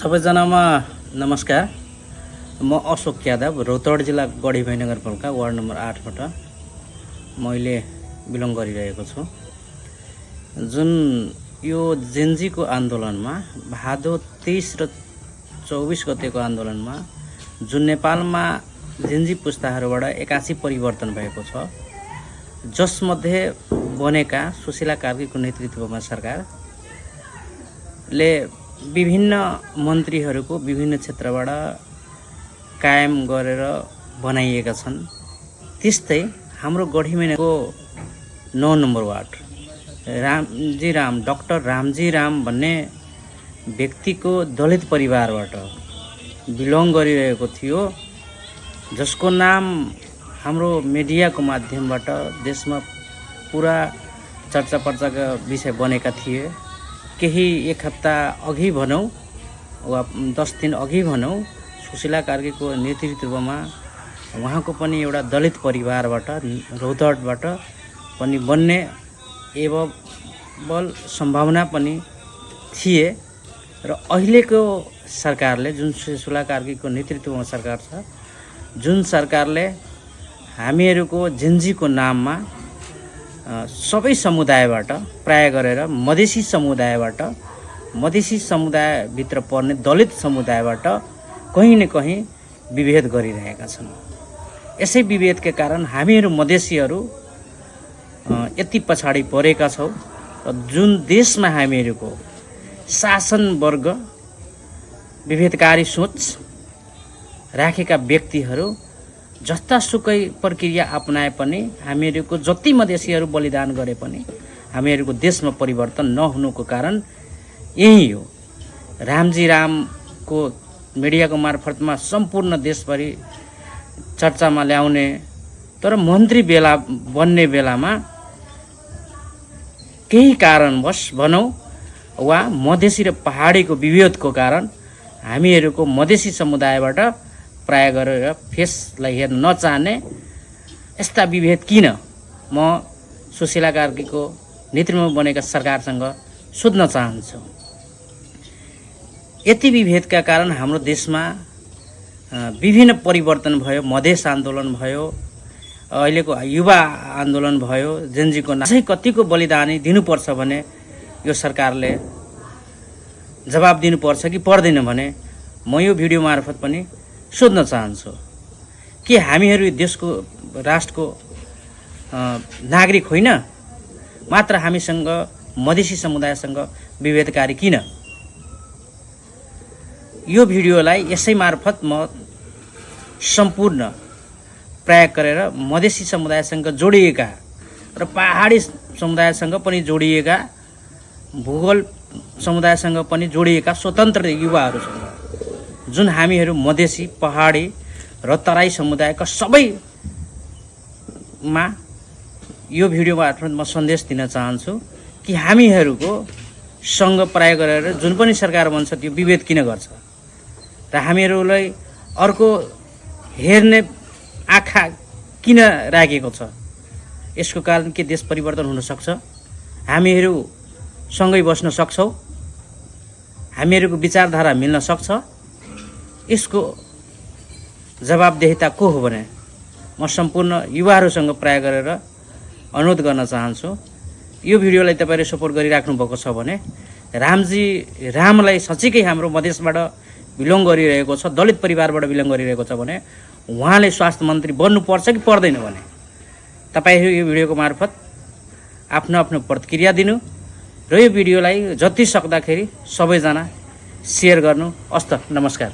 सबैजनामा नमस्कार। म अशोक यादव रौतहट जिल्ला गढीभाइ नगरपालिका वार्ड नम्बर 8 बाट मैले बिलोङ गरिरहेको छु। जुन यो जेन्जीको आन्दोलनमा भादो 23 र 24 गतेको आन्दोलनमा जुन नेपालमा जेन्जी पुस्ताहरूबाट 81 परिवर्तन भएको छ, जसमध्ये बनेका सुशीला कार्कीको नेतृत्वमा सरकारले विभिन्न मन्त्रीहरूको विभिन्न क्षेत्रबाट कायम गरेर बनाइएका छन्। त्यस्तै हाम्रो गढीभाइको 9 number ward doctor Ramji Ram भन्ने व्यक्तिको दलित परिवारबाट बिलोङ गरिरहेको थियो, जसको नाम हाम्रो मिडियाको माध्यमबाट देशमा पुरा चर्चा पर्चाका विषय बनेका थिए। केही एक हप्ता अघि भनौँ वा 10 दिन अघि भनौँ, सुशीला कार्कीको नेतृत्वमा उहाँको पनि एउटा दलित परिवारबाट रौतहटबाट पनि बन्ने एवं सम्भावना पनि थिए। र अहिलेको सरकारले, जुन सुशीला कार्कीको नेतृत्वमा सरकार छ, जुन सरकारले हामीहरूको जेन्जीको नाममा सबै समुदायबाट, प्राय गरेर मधेसी समुदायभित्र पर्ने दलित समुदायबाट कहीँ न कहीँ विभेद गरिरहेका छन्। यसै विभेदका कारण हामीहरू मधेसीहरू यति पछाडि परेका छौँ र जुन देशमा हामीहरूको शासन वर्ग विभेदकारी सोच राखेका व्यक्तिहरू जस्तासुकै प्रक्रिया अपनाए पनि, हामीहरूको जति मधेसीहरू बलिदान गरे पनि हामीहरूको देशमा परिवर्तन नहुनुको कारण यही हो। रामजी रामको मिडियाको मार्फतमा सम्पूर्ण देशभरि चर्चामा ल्याउने, तर मन्त्री बन्ने बेलामा केही कारणवश भनौँ वा मधेसी र पहाडीको विभेदको कारण हामीहरूको मधेसी समुदायबाट प्राय गरेर फेसलाई हेर्न नचाहने यस्ता विभेद किन, म सुशीला कार्कीको नेतृत्वमा बनेका सरकारसँग सोध्न चाहन्छु। यति विभेदका कारण हाम्रो देशमा विभिन्न परिवर्तन भयो, मधेस आन्दोलन भयो, अहिलेको युवा आन्दोलन भयो, जेन्जीको चाहिँ कतिको बलिदानी दिनुपर्छ भने यो सरकारले जवाब दिनुपर्छ कि पर्दैन भने म यो भिडियो मार्फत पनि सोध्न चाहन्छु कि हामीहरू देशको, राष्ट्रको नागरिक होइन, मात्र हामीसँग मधेसी समुदायसँग विभेदकारी किन? यो भिडियोलाई यसै मार्फत म सम्पूर्ण प्रयोग गरेर मधेसी समुदायसँग जोडिएका र पहाडी समुदायसँग पनि जोडिएका, भूगोल समुदायसँग पनि जोडिएका स्वतन्त्र युवाहरूसँग, जुन हामीहरू मधेसी, पहाडी र तराई समुदायका सबैमा यो भिडियो मार्फत म सन्देश दिन चाहन्छु कि हामीहरूको सँग प्रयोग गरेर जुन पनि सरकार बन्छ त्यो विभेद किन गर्छ र हामीहरूलाई अर्को हेर्ने आँखा किन राखेको छ? यसको कारण के देश परिवर्तन हुन सक्छ? हामीहरू सँगै बस्न सक्छौँ? हामीहरूको विचारधारा मिल्न सक्छ? यसको जवाबदेहिता को हो भने म सम्पूर्ण युवाहरूसँग प्रयास गरेर अनुरोध गर्न चाहन्छु। यो भिडियोलाई तपाईँले सपोर्ट गरिराख्नु भएको छ भने रामजी रामलाई साँच्चीकै हाम्रो मधेसबाट बिलोङ गरिरहेको छ, दलित परिवारबाट बिलोङ गरिरहेको छ भने उहाँले स्वास्थ्य मन्त्री बन्नुपर्छ कि पर्दैन भने तपाईँहरू यो भिडियोको मार्फत आफ्नो आफ्नो प्रतिक्रिया दिनु र यो भिडियोलाई जति सक्दाखेरि सबैजना सेयर गर्नु। हस्त, नमस्कार।